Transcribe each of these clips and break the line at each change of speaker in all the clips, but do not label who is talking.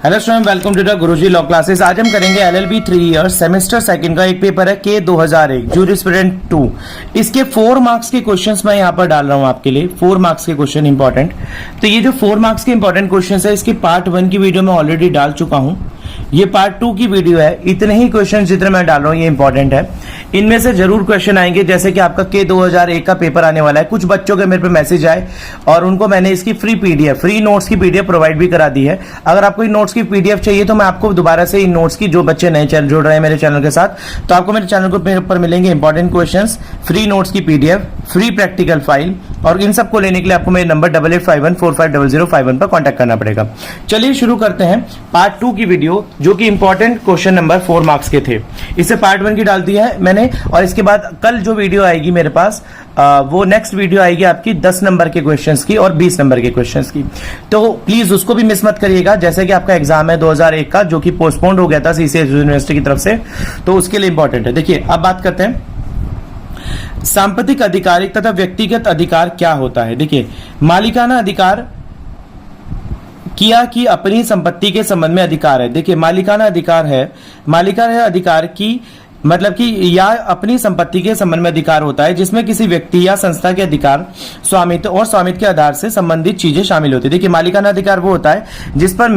Hello student, welcome to the Guruji law classes. आज हम करेंगे एलएलबी 3 ईयर सेमेस्टर सेकंड का एक पेपर है के 2001 जूरिस्प्रूडेंस 2। इसके 4 मार्क्स के क्वेश्चंस मैं यहाँ पर डाल रहा हूँ आपके लिए। 4 मार्क्स के क्वेश्चन इंपॉर्टेंट। तो ये जो 4 मार्क्स के इंपॉर्टेंट क्वेश्चंस है, इसके पार्ट 1 की वीडियो मैं ऑलरेडी डाल चुका हूँ। ये पार्ट 2 की वीडियो है। इतने ही क्वेश्चन जितने मैं डाल रहा हूँ ये इंपॉर्टेंट है। इनमें से जरूर क्वेश्चन आएंगे, जैसे कि आपका के 2001 का पेपर आने वाला है। कुछ बच्चों के मेरे पे मैसेज आए और उनको मैंने इसकी फ्री नोट्स की पीडीएफ प्रोवाइड भी करा दी है। अगर आपको इन नोट्स की पीडीएफ चाहिए तो मैं आपको दोबारा से इन नोट्स की, जो बच्चे नए जुड़ रहे हैं मेरे चैनल के साथ, तो आपको मेरे चैनल के ऊपर मिलेंगे इंपॉर्टेंट क्वेश्चंस, फ्री नोट्स की पीडीएफ, फ्री प्रैक्टिकल फाइल। और इन सबको लेने के लिए आपको मेरे नंबर 8851450051 पर कॉन्टैक्ट करना पड़ेगा। चलिए शुरू करते हैं पार्ट 2 की वीडियो, जो कि इंपॉर्टेंट क्वेश्चन नंबर 4 मार्क्स के थे। इससे पार्ट 1 की डाल दिया है मैंने, और इसके बाद कल जो वीडियो आएगी मेरे पास, वो नेक्स्ट वीडियो आएगी आपकी 10 नंबर के क्वेश्चंस की और 20 नंबर के क्वेश्चंस की। तो प्लीज उसको भी मिस मत करिएगा। जैसे कि आपका एग्जाम है 2001 का, जो कि पोस्टपोन्ड हो गया था सीसीएस यूनिवर्सिटी की तरफ से, तो उसके लिए इंपॉर्टेंट है। देखिए अब बात करते हैं सांपत्तिक आधिकारिक तथा व्यक्तिगत अधिकार क्या होता है। देखिए, मालिकाना अधिकार किया कि अपनी संपत्ति के संबंध में अधिकार है। देखिए, मालिकाना अधिकार है अधिकार की मतलब कि या अपनी संपत्ति के संबंध में अधिकार होता है, जिसमें किसी व्यक्ति या संस्था के अधिकार, स्वामित्व और स्वामित्व के आधार से संबंधित चीजें शामिल होती है। देखिए, मालिकाना अधिकार वो होता है जिस पर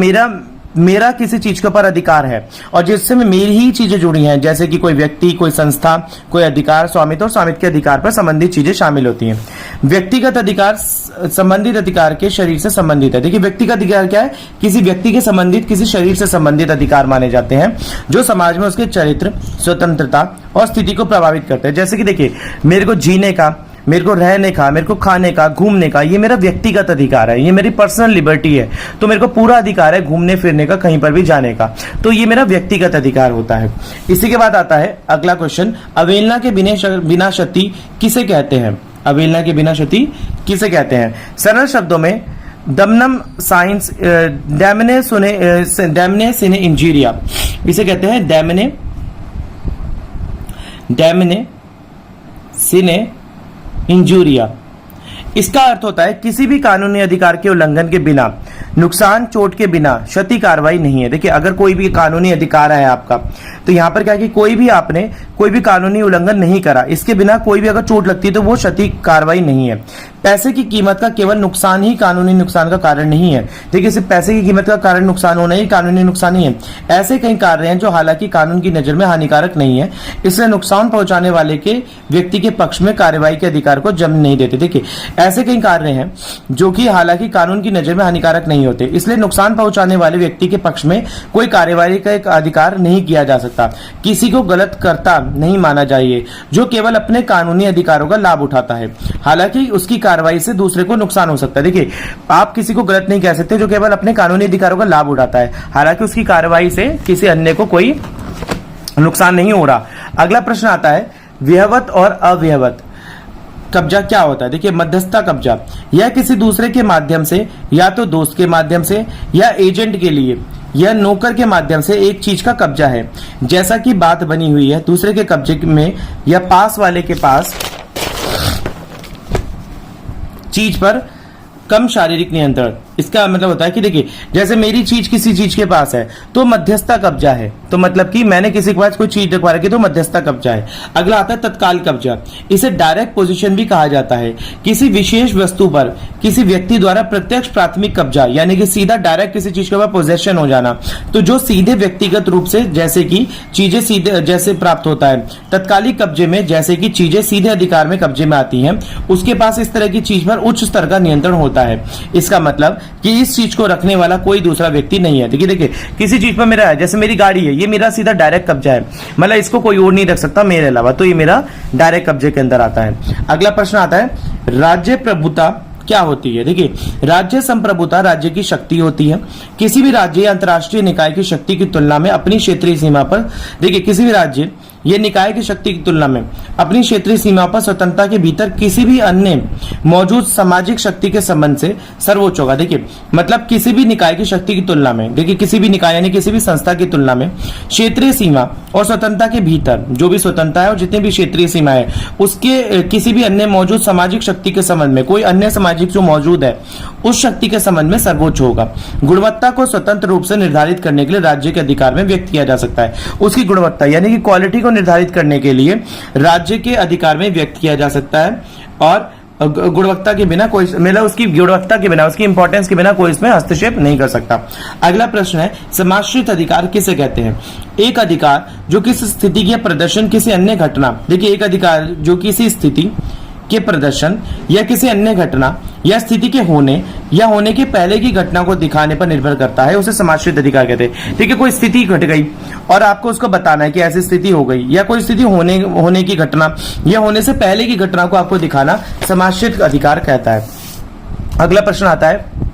मेरा किसी चीज के ऊपर अधिकार है और जिससे मेरी ही चीजें जुड़ी हैं, जैसे कि कोई व्यक्ति, कोई संस्था, कोई अधिकार, स्वामित्व और स्वामित्व के अधिकार पर संबंधित चीजें शामिल होती हैं। व्यक्तिगत अधिकार संबंधित अधिकार के शरीर से संबंधित है। देखिए, व्यक्तिगत अधिकार क्या है? किसी व्यक्ति के संबंधित, किसी शरीर से संबंधित अधिकार माने जाते हैं, जो समाज में उसके चरित्र, स्वतंत्रता और स्थिति को प्रभावित करते हैं। जैसे कि देखिए, मेरे को जीने का, मेरे को रहने का, मेरे को खाने का, घूमने का, ये मेरा व्यक्तिगत अधिकार है, ये मेरी पर्सनल लिबर्टी है। तो मेरे को पूरा अधिकार है घूमने फिरने का, कहीं पर भी जाने का। तो ये मेरा व्यक्तिगत अधिकार होता है। इसी के बाद आता है अगला क्वेश्चन, अवहेलना के बिना क्षति किसे कहते हैं? अवहेलना के बिना क्षति किसे कहते हैं? सरल शब्दों में दमनम साइंस डैमने सिने इंजीरिया, इसे कहते हैं डैमने सिने इंजूरिया। इसका अर्थ होता है किसी भी कानूनी अधिकार के उल्लंघन के बिना, नुकसान चोट के बिना क्षति कार्रवाई नहीं है। देखिए, अगर कोई भी कानूनी अधिकार है आपका, तो यहाँ पर क्या है कि आपने कोई भी कानूनी उल्लंघन नहीं करा, इसके बिना कोई भी अगर चोट लगती है तो वो क्षति कार्रवाई नहीं है। पैसे की कीमत का केवल नुकसान ही कानूनी नुकसान का कारण नहीं है। देखिए, सिर्फ पैसे की कीमत का कारण नुकसान होना ही कानूनी नुकसान ही है। ऐसे कई कार्य हैं जो हालांकि कानून की नजर में हानिकारक नहीं है, इसलिए नुकसान पहुंचाने वाले के व्यक्ति के पक्ष में कार्रवाई के अधिकार को जन्म नहीं देते। देखिए, ऐसे कई कार्य हैं जो कि हालांकि कानून की नजर में हानिकारक नहीं होते, इसलिए नुकसान पहुंचाने वाले व्यक्ति के पक्ष में कोई कार्यवाही का एक अधिकार नहीं किया जा सकता। किसी को गलत करता नहीं माना जाए जो केवल अपने कानूनी अधिकारों का लाभ उठाता है, हालांकि उसकी कार्रवाई से दूसरे को नुकसान हो सकता है। देखिए, आप किसी को गलत नहीं कह सकते जो केवल अपने कानूनी अधिकारों का लाभ उठाता है, हालांकि उसकी कार्रवाई से किसी अन्य को कोई नुकसान नहीं हो रहा। अगला प्रश्न आता है, विहवत और अविहवत कब्जा क्या होता है? देखिए, मध्यस्थता कब्जा, यह किसी दूसरे के माध्यम से, या तो दोस्त के माध्यम से, या एजेंट के लिए, या नौकर के माध्यम से एक चीज का कब्जा है, जैसा कि बात बनी हुई है दूसरे के कब्जे में या पास वाले के पास चीज पर कम शारीरिक नियंत्रण। इसका मतलब होता है कि देखिए, जैसे मेरी चीज किसी चीज के पास है तो मध्यस्थता कब्जा है, तो मतलब कि मैंने किसी के पास कोई चीज रखवा रखी तो मध्यस्थता कब्जा है। अगला आता है तत्काल कब्जा, इसे डायरेक्ट पोजीशन भी कहा जाता है। किसी विशेष वस्तु पर किसी व्यक्ति द्वारा प्रत्यक्ष प्राथमिक कब्जा, यानी कि सीधा डायरेक्ट किसी चीज के ऊपर पोजेशन हो जाना, तो जो सीधे व्यक्तिगत रूप से जैसे कि चीजें सीधे जैसे प्राप्त होता है। तत्कालिक कब्जे में जैसे कि चीजें सीधे अधिकार में कब्जे में आती हैं, उसके पास इस तरह की चीज पर उच्च स्तर का नियंत्रण होता है। इसका मतलब कि इस चीज को रखने वाला कोई दूसरा व्यक्ति नहीं है। देखिए, किसी चीज पर मेरा है, जैसे मेरी गाड़ी है, ये मेरा सीधा डायरेक्ट कब्जा है, मतलब इसको कोई और नहीं रख सकता मेरे अलावा, तो ये मेरा डायरेक्ट कब्जे के अंदर आता है। अगला प्रश्न आता है, राज्य प्रभुता क्या होती है? देखिए, राज्य संप्रभुता राज्य की शक्ति होती है। किसी भी राज्य या अंतर्राष्ट्रीय निकाय की शक्ति की तुलना में अपनी क्षेत्रीय सीमा पर, देखिए, किसी भी राज्य ये निकाय की शक्ति की तुलना में अपनी क्षेत्रीय सीमाओं पर स्वतंत्रता के भीतर किसी भी अन्य मौजूद सामाजिक शक्ति के संबंध से सर्वोच्च होगा। देखिए मतलब किसी भी निकाय की शक्ति की तुलना में, देखिए किसी भी निकाय यानी किसी भी संस्था की तुलना में क्षेत्रीय सीमा और स्वतंत्रता के भीतर जो भी स्वतंत्रता है और जितनी भी क्षेत्रीय सीमा है उसके किसी भी अन्य मौजूद सामाजिक शक्ति के संबंध में, कोई अन्य सामाजिक जो मौजूद है उस शक्ति के संबंध में सर्वोच्च होगा। गुणवत्ता को स्वतंत्र रूप से निर्धारित करने के लिए राज्य के अधिकार में व्यक्त किया जा सकता है। उसकी गुणवत्ता यानी कि क्वालिटी को निर्धारित करने के लिए राज्य के अधिकार में व्यक्त किया जा सकता है और गुणवत्ता के बिना कोई, मतलब उसकी गुणवत्ता के बिना, उसकी इंपॉर्टेंस के बिना कोई इसमें हस्तक्षेप नहीं कर सकता। अगला प्रश्न है समाश्रित अधिकार किसे कहते हैं? एक अधिकार जो किसी स्थिति के प्रदर्शन किसी अन्य घटना, देखिए एक अधिकार जो किसी स्थिति के प्रदर्शन या किसी अन्य घटना या स्थिति के होने या होने के पहले की घटना को दिखाने पर निर्भर करता है, उसे समाश्रित अधिकार कहते हैं। ठीक है, कोई स्थिति घट गई और आपको उसको बताना है कि ऐसी स्थिति हो गई, या कोई स्थिति होने की घटना या होने से पहले की घटना को आपको दिखाना समाश्रित अधिकार कहता है। अगला प्रश्न आता है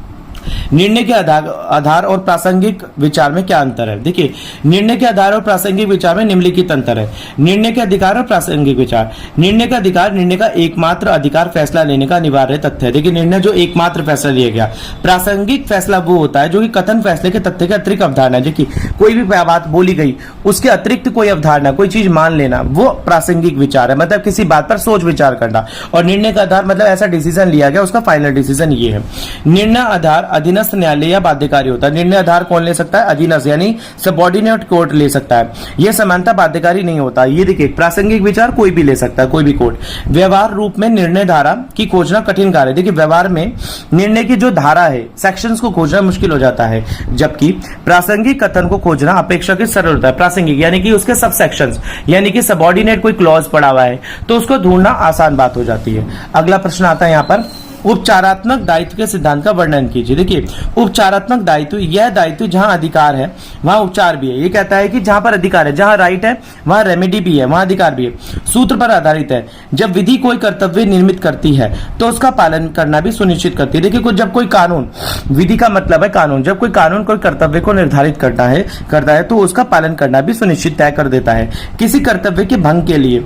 निर्णय के आधार और प्रासंगिक विचार में क्या अंतर है? देखिए निर्णय के आधार और प्रासंगिक विचार में निम्नलिखित अंतर है। निर्णय के अधिकार और प्रासंगिक विचार, निर्णय का अधिकार निर्णय का एकमात्र अधिकार फैसला लेने का अनिवार्य तथ्य है। देखिए निर्णय जो एकमात्र फैसला लिया गया, प्रासंगिक फैसला वो होता है जो कि कथन फैसले के तथ्य के अतिरिक्त अवधारणा, देखिए कोई भी बात बोली गई उसके अतिरिक्त कोई अवधारणा, कोई चीज मान लेना, वो प्रासंगिक विचार है। मतलब किसी बात पर सोच विचार करना। और निर्णय का आधार मतलब ऐसा डिसीजन लिया गया, उसका फाइनल डिसीजन ये है। निर्णय आधार अधीनस्थ न्यायालय या बाध्यकारी होता है। निर्णय आधार कौन ले सकता है? अधीनस्थ यानी सबऑर्डिनेट कोर्ट ले सकता है। यह समानता बाध्यकारी नहीं होता। ये देखिए प्रासंगिक विचार कोई भी ले सकता है, कोई भी कोर्ट। व्यवहार रूप में निर्णय धारा की खोजना कठिन कार्य है। देखिए व्यवहार में निर्णय की जो धारा है, सेक्शंस को खोजना मुश्किल हो जाता है, जबकि प्रासंगिक कथन को खोजना अपेक्षाकृत सरल होता है। प्रासंगिक यानी कि उसके सब सेक्शंस यानी कि सबऑर्डिनेट कोई क्लॉज पड़ा हुआ है तो उसको ढूंढना आसान बात हो जाती है। अगला प्रश्न आता है यहाँ पर उपचारात्मक दायित्व के सिद्धांत का वर्णन कीजिए। देखिए उपचारात्मक दायित्व, यह दायित्व जहां अधिकार है वहां उपचार भी है। ये कहता है कि जहां पर अधिकार है, जहां राइट है वहां रेमेडी भी है, वहां अधिकार भी है। सूत्र पर आधारित है। जब विधि कोई कर्तव्य निर्मित करती है तो उसका पालन करना भी सुनिश्चित करती है। देखिए जब कोई कानून, विधि का मतलब है कानून, जब कोई कानून कोई कर्तव्य को निर्धारित करता है तो उसका पालन करना भी सुनिश्चित तय कर देता है। किसी कर्तव्य के भंग के लिए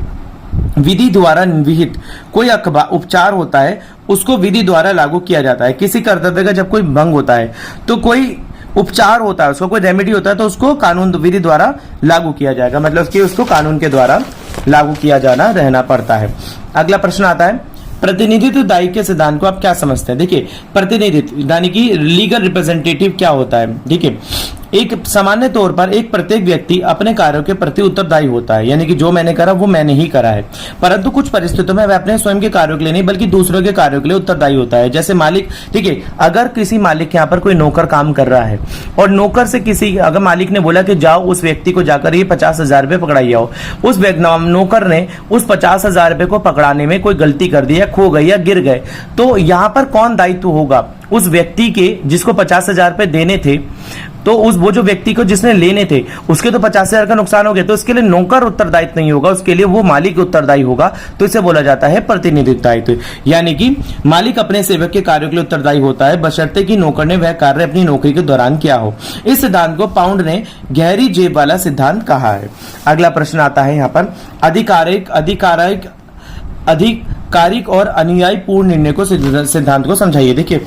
विधि द्वारा विहित कोई उपचार होता है उसको विधि द्वारा लागू किया जाता है। किसी कर्तव्य का जब कोई भंग होता है तो कोई उपचार होता है, उसको कोई रेमेडी होता है तो उसको कानून विधि द्वारा लागू किया जाएगा, मतलब कि उसको कानून के द्वारा लागू किया जाना रहना पड़ता है। अगला प्रश्न आता है प्रतिनिधित्व दायित्व के सिद्धांत को आप क्या समझते हैं? देखिए प्रतिनिधित्व यानी कि लीगल रिप्रेजेंटेटिव क्या होता है? देखिए एक सामान्य तौर पर एक प्रत्येक व्यक्ति अपने कार्यों के प्रति उत्तरदायी होता है, यानी कि जो मैंने करा वो मैंने ही करा है, परंतु कुछ परिस्थितियों में वह अपने स्वयं के कार्यों के लिए नहीं बल्कि दूसरों के कार्यों के लिए उत्तरदायी होता है। जैसे मालिक, ठीक है, अगर किसी मालिक के यहाँ पर कोई नौकर काम कर रहा है और नौकर से किसी, अगर मालिक ने बोला कि जाओ उस व्यक्ति को जाकर ये 50,000 रुपये पकड़ाई आओ, उस नौकर ने उस 50,000 रुपये को पकड़ाने में कोई गलती कर दी, या खो गई या गिर गए, तो यहाँ पर कौन दायित्व होगा? उस व्यक्ति के जिसको 50,000 रुपये देने थे, तो वो जो व्यक्ति को जिसने लेने थे उसके तो 50,000 का नुकसान हो गया, तो उसके लिए नौकर उत्तरदायित्व नहीं होगा, उसके लिए वो मालिक उत्तरदायी होगा। तो इसे बोला जाता है प्रतिनिधित्व दायित्व, यानी कि मालिक अपने सेवक के कार्यों के लिए उत्तरदायी होता है बशर्ते कि नौकर ने वह कार्य अपनी नौकरी के दौरान किया हो। इस सिद्धांत को पाउंड ने गहरी जेब वाला सिद्धांत कहा है। अगला प्रश्न आता है यहाँ पर आधिकारिक और अनुयायी पूर्ण निर्णय को सिद्धांत को समझाइए। देखिए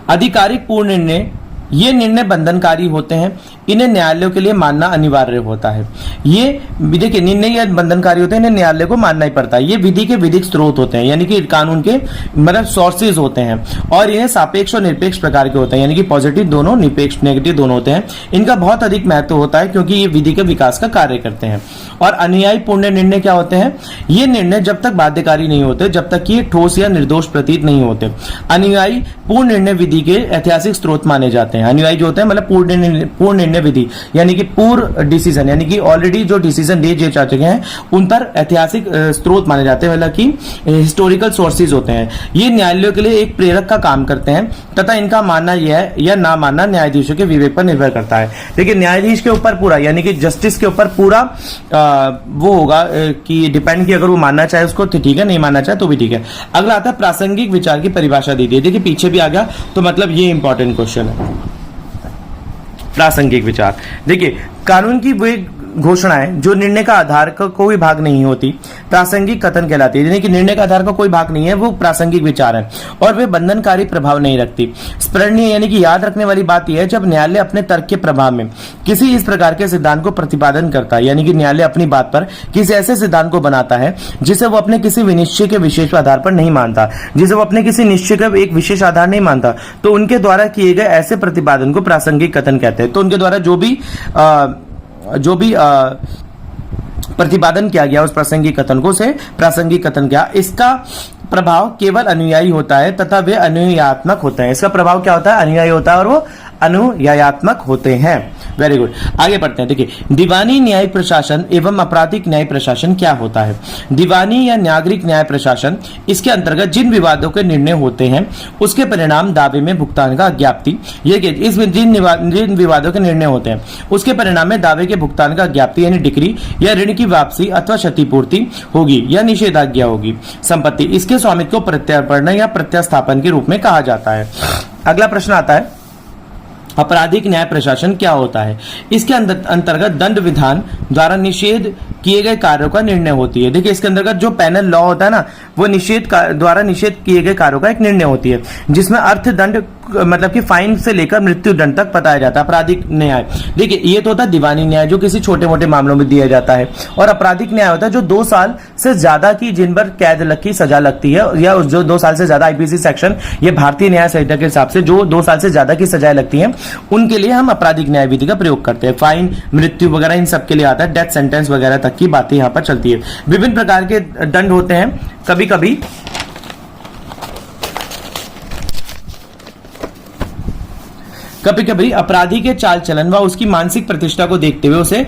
आधिकारिक पूर्ण निर्णय, ये निर्णय बंधनकारी होते हैं, इन्हें न्यायालयों के लिए मानना अनिवार्य होता है। ये देखिए निर्णय बंधनकारी होते हैं, इन्हें न्यायालय को मानना ही पड़ता है। ये विधि के विधिक स्रोत होते हैं, यानी कि कानून के मतलब सोर्सेज होते हैं, और इन्हें सापेक्ष और निरपेक्ष प्रकार के होते हैं, यानी कि पॉजिटिव दोनों, निरपेक्ष नेगेटिव दोनों होते हैं। इनका बहुत अधिक महत्व होता है क्योंकि ये विधि के विकास का कार्य करते हैं। और अनुयायी पूर्ण निर्णय क्या होते हैं? ये निर्णय जब तक बाध्यकारी नहीं होते, जब तक ये ठोस या निर्दोष प्रतीत नहीं होते। अनुयायी पूर्ण निर्णय विधि के ऐतिहासिक स्रोत माने जाते हैं। अनुयायी जो होते हैं मतलब पूर्ण निर्णय विधि, यानी कि पूर्व डिसीजन, यानी कि ऑलरेडी जो डिसीजन दे जा चुके हैं उन पर ऐतिहासिक स्रोत माने जाते हैं, मतलब कि हिस्टोरिकल सोर्सेज होते हैं। ये न्यायालयों के लिए एक प्रेरक का काम करते हैं तथा इनका मानना यह या ना मानना न्यायाधीशों के विवेक पर निर्भर करता है। देखिए न्यायाधीश के ऊपर पूरा, यानी कि जस्टिस के ऊपर पूरा वो होगा कि डिपेंड कि अगर वो मानना चाहे उसको तो ठीक है, नहीं मानना चाहे तो भी ठीक है। अगला आता है प्रासंगिक विचार की परिभाषा दीजिए। देखिए पीछे भी आ गया तो मतलब ये इंपॉर्टेंट क्वेश्चन है। प्रासंगिक विचार, देखिए कानून की वे घोषणाएं जो निर्णय का आधार का कोई भाग नहीं होती प्रासंगिक कथन कहलाती है। यानी कि निर्णय का आधार का कोई भाग नहीं है, वो प्रासंगिक विचार है और वे बंधनकारी प्रभाव नहीं रखती। स्मरणीय यानी कि याद रखने वाली बात यह है जब न्यायालय अपने तर्क के प्रभाव में किसी इस प्रकार के सिद्धांत को प्रतिपादन करता है, यानी कि न्यायालय अपनी बात पर किसी ऐसे सिद्धांत को बनाता है जिसे वो अपने किसी विनिश्चय के विशेष आधार पर नहीं मानता, जिसे वो अपने किसी निश्चय का एक विशेष आधार नहीं मानता, तो उनके द्वारा किए गए ऐसे प्रतिपादन को प्रासंगिक कथन कहते हैं। तो उनके द्वारा जो भी प्रतिपादन किया गया उस प्रासंगिक कथन को से प्रासंगिक कथन क्या, इसका प्रभाव केवल अनुयायी होता है तथा वे अनुयायात्मक होते हैं। इसका प्रभाव क्या होता है, अनुयायी होता है और वो अनुयायात्मक होते हैं। वेरी गुड, आगे बढ़ते हैं। देखिए दीवानी न्याय प्रशासन एवं आपराधिक न्याय प्रशासन क्या होता है। दीवानी या नागरिक न्याय प्रशासन, इसके अंतर्गत जिन विवादों के निर्णय होते हैं उसके परिणाम दावे में भुगतान का ज्ञाप्ति, ये जिन विवादों के निर्णय होते हैं उसके परिणाम में दावे के भुगतान का ज्ञाप्ति यानी डिक्री या ऋण की वापसी अथवा क्षतिपूर्ति होगी या निषेधाज्ञा होगी। संपत्ति, इसके स्वामित्व को प्रत्यार्पण या प्रत्यास्थापन के रूप में कहा जाता है। अगला प्रश्न आता है आपराधिक न्याय प्रशासन क्या होता है। इसके अंतर्गत दंड विधान द्वारा निषेध किए गए कार्यों का निर्णय होती है। देखिए इसके अंतर्गत जो पेनल लॉ होता है ना, वो द्वारा निषेध किए गए कार्यों का एक निर्णय होती है, जिसमें अर्थदंड मतलब कि फाइन से लेकर मृत्यु दंड तक बताया जाता है। आपराधिक न्याय, देखिए ये तो होता है दीवानी न्याय जो किसी छोटे मोटे मामलों में दिया जाता है, और आपराधिक न्याय होता है जो 2 साल से ज्यादा की जिन पर कैद की सजा लगती है, या जो 2 साल से ज्यादा आईपीसी सेक्शन, ये भारतीय न्याय संहिता के हिसाब से जो 2 साल से ज्यादा की सजाएं लगती हैं उनके लिए हम आपराधिक न्याय विधि का प्रयोग करते हैं। फाइन, मृत्यु वगैरह इन सब के लिए आता है, डेथ सेंटेंस वगैरह तक की बातें यहाँ पर चलती है। विभिन्न प्रकार के दंड होते हैं। कभी कभी अपराधी के चाल चलन व उसकी मानसिक प्रतिष्ठा को देखते हुए उसे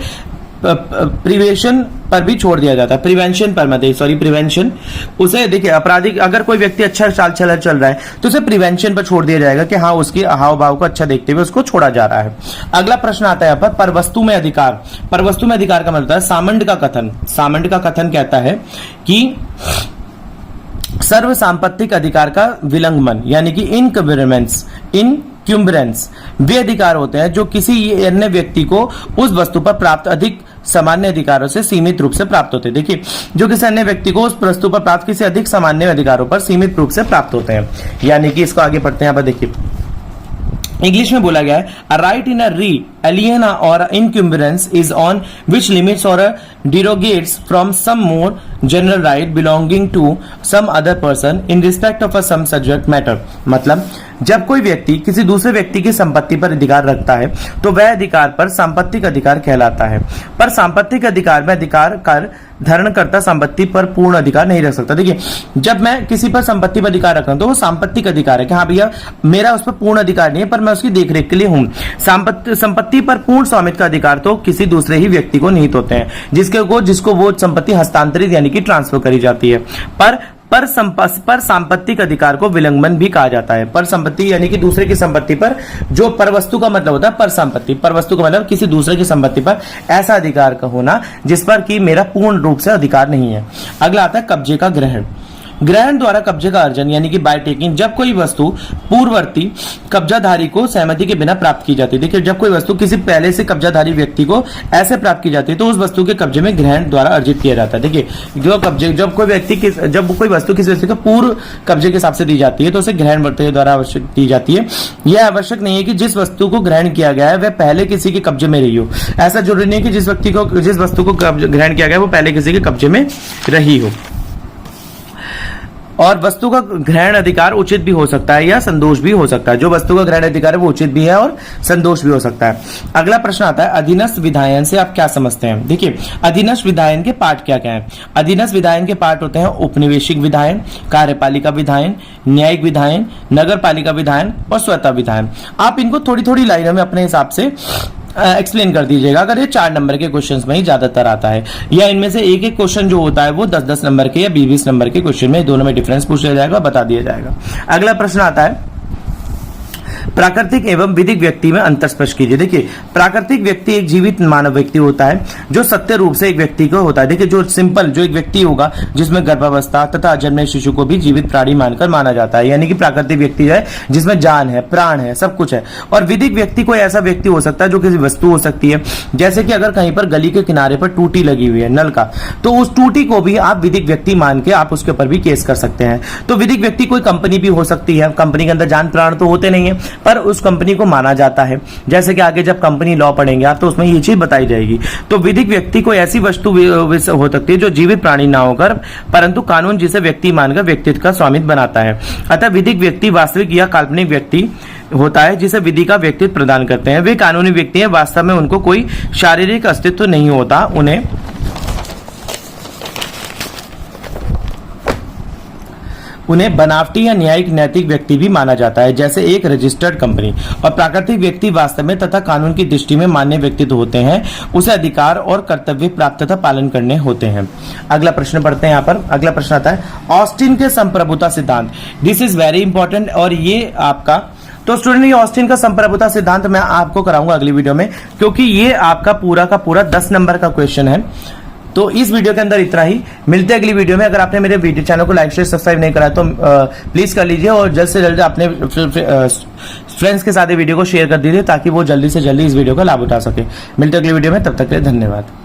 प्रिवेंशन पर भी छोड़ दिया जाता है। प्रिवेंशन उसे, देखिए अपराधी अगर कोई व्यक्ति अच्छा चाल चलन चल रहा है तो उसे प्रिवेंशन पर छोड़ दिया जाएगा कि हाँ उसकी हाव भाव को अच्छा देखते हुए उसको छोड़ा जा रहा है। अगला प्रश्न आता है यहाँ पर परवस्तु में अधिकार। परवस्तु में अधिकार का मतलब है सामंड का कथन। सामंड का कथन कहता है कि सर्व सांपत्तिक अधिकार का विलंघन यानी कि इनक्यूम्बरेंस वे अधिकार होते हैं जो किसी अन्य व्यक्ति को उस वस्तु पर प्राप्त अधिक सामान्य अधिकारों से सीमित रूप से प्राप्त होते हैं। देखिए जो किसी अन्य व्यक्ति को उस वस्तु पर प्राप्त किसी अधिक सामान्य अधिकारों पर सीमित रूप से प्राप्त होते हैं। यानी कि इसको आगे पढ़ते हैं। यहाँ पर देखिए इंग्लिश में बोला गया है a right in a real lien or encumbrance is one which limits or derogates from some more general right belonging to some other person in respect of a same subject matter. मतलब जब कोई व्यक्ति किसी दूसरे व्यक्ति की संपत्ति पर अधिकार रखता है तो वह अधिकार पर सांपत्तिक अधिकार कहलाता है, पर सांपत्तिक अधिकार में अधिकार कर धारणकर्ता संपत्ति पर पूर्ण अधिकार नहीं रख सकता। देखिए जब मैं किसी पर संपत्ति पर अधिकार रख रहा हूं तो वो सांपत्तिक अधिकार है कि हाँ भैया मेरा उस पर पूर्ण अधिकार नहीं है, पर मैं उसकी देखरेख के लिए हूं। संपत्ति पर पूर्ण स्वामित्व का अधिकार तो किसी दूसरे ही व्यक्ति को निहित होते हैं जिसको वो संपत्ति हस्तांतरित यानी कि ट्रांसफर करी जाती है। पर सांपत्तिक अधिकार को विलंघन भी कहा जाता है। पर संपत्ति यानी कि दूसरे की संपत्ति पर, जो परवस्तु का मतलब होता है पर संपत्ति, परवस्तु का मतलब किसी दूसरे की संपत्ति पर ऐसा अधिकार का होना जिस पर कि मेरा पूर्ण रूप से अधिकार नहीं है। अगला आता है कब्जे का ग्रहण। ग्रहण द्वारा कब्जे का अर्जन यानी कि बाय टेकिंग, जब कोई वस्तु पूर्ववर्ती कब्जाधारी को सहमति के बिना प्राप्त की जाती है। देखिए जब कोई वस्तु किसी पहले से कब्जाधारी व्यक्ति को ऐसे प्राप्त की जाती है तो उस वस्तु के कब्जे में ग्रहण द्वारा अर्जित किया जाता है। देखिए जब कोई वस्तु किसी व्यक्ति को पूर्व कब्जे के हिसाब से दी जाती है तो उसे ग्रहण वर्तन द्वारा आवश्यक दी जाती है। यह आवश्यक नहीं है कि जिस वस्तु को ग्रहण किया गया है वह पहले किसी के कब्जे में रही हो। ऐसा जरूरी नहीं है कि जिस वस्तु को ग्रहण किया गया है वो पहले किसी के कब्जे में रही हो। और वस्तु का ग्रहण अधिकार उचित भी हो सकता है या संदोष भी हो सकता है। जो वस्तु का ग्रहण अधिकार है वो उचित भी है और संदोष भी हो सकता है। अगला प्रश्न आता है अधीनस्थ विधायन से आप क्या समझते हैं। देखिए अधीनस्थ विधायन के पार्ट क्या क्या है। अधीनस्थ विधायन के पार्ट होते हैं उपनिवेशिक विधायन, कार्यपालिका विधायन, न्यायिक विधायन, नगर पालिका विधायन और स्वतः विधायन। आप इनको थोड़ी थोड़ी लाइनों में अपने हिसाब से एक्सप्लेन कर दीजिएगा। अगर ये 4 नंबर के क्वेश्चंस में ही ज्यादातर आता है या इनमें से एक एक क्वेश्चन जो होता है वो 10-10 नंबर के या 20-20 नंबर के क्वेश्चन में दोनों में डिफरेंस पूछ लिया जाएगा, बता दिया जाएगा। अगला प्रश्न आता है प्राकृतिक एवं विधिक व्यक्ति में अंतर स्पष्ट कीजिए। देखिए, प्राकृतिक व्यक्ति एक जीवित मानव व्यक्ति होता है जो सत्य रूप से एक व्यक्ति को होता है। देखिए, जो सिंपल जो एक व्यक्ति होगा जिसमें गर्भावस्था तथा जन्मे शिशु को भी जीवित प्राणी मानकर माना जाता है, यानी कि प्राकृतिक व्यक्ति है जिसमें जान है, प्राण है, सब कुछ है। और विधिक व्यक्ति कोई ऐसा व्यक्ति हो सकता है जो किसी वस्तु हो सकती है, जैसे कि अगर कहीं पर गली के किनारे पर टूटी लगी हुई है नल का, तो उस टूटी को भी आप विधिक व्यक्ति मान के आप उसके ऊपर भी केस कर सकते हैं। तो विधिक व्यक्ति कोई कंपनी भी हो सकती है, कंपनी के अंदर जान प्राण तो होते नहीं है पर उस कंपनी को माना जाता है, जैसे कि आगे जब कंपनी लॉ पढ़ेंगे आप तो उसमें ये चीज बताई जाएगी। तो विधिक व्यक्ति कोई ऐसी वस्तु हो सकती है जो जीवित प्राणी ना होकर परंतु कानून जिसे व्यक्ति मानकर व्यक्तित्व का स्वामित्व बनाता है। अतः विधिक व्यक्ति वास्तविक या काल्पनिक व्यक्ति होता है जिसे विधि का व्यक्तित्व प्रदान करते हैं। वे कानूनी व्यक्ति हैं, वास्तव में उनको कोई शारीरिक अस्तित्व नहीं होता, उन्हें बनावटी या न्यायिक नैतिक व्यक्ति भी माना जाता है, जैसे एक रजिस्टर्ड कंपनी। और प्राकृतिक व्यक्ति वास्तव में तथा कानून की दृष्टि में मान्य व्यक्तित्व होते हैं, उसे अधिकार और कर्तव्य प्राप्त तथा पालन करने होते हैं। अगला प्रश्न पढ़ते हैं। यहाँ पर अगला प्रश्न आता है ऑस्टिन के संप्रभुता सिद्धांत। दिस इज वेरी इंपॉर्टेंट और ये आपका तो स्टूडेंट ये ऑस्टिन का संप्रभुता सिद्धांत मैं आपको कराऊंगा अगली वीडियो में, क्योंकि ये आपका पूरा का पूरा 10 नंबर का क्वेश्चन है। तो इस वीडियो के अंदर इतना ही, मिलते हैं अगली वीडियो में। अगर आपने मेरे वीडियो चैनल को लाइक शेयर सब्सक्राइब नहीं करा तो प्लीज कर लीजिए और जल्द से जल्द अपने फ्रेंड्स के साथ ये वीडियो को शेयर कर दीजिए ताकि वो जल्दी से जल्दी इस वीडियो का लाभ उठा सके। मिलते हैं अगली वीडियो में, तब तक के लिए धन्यवाद।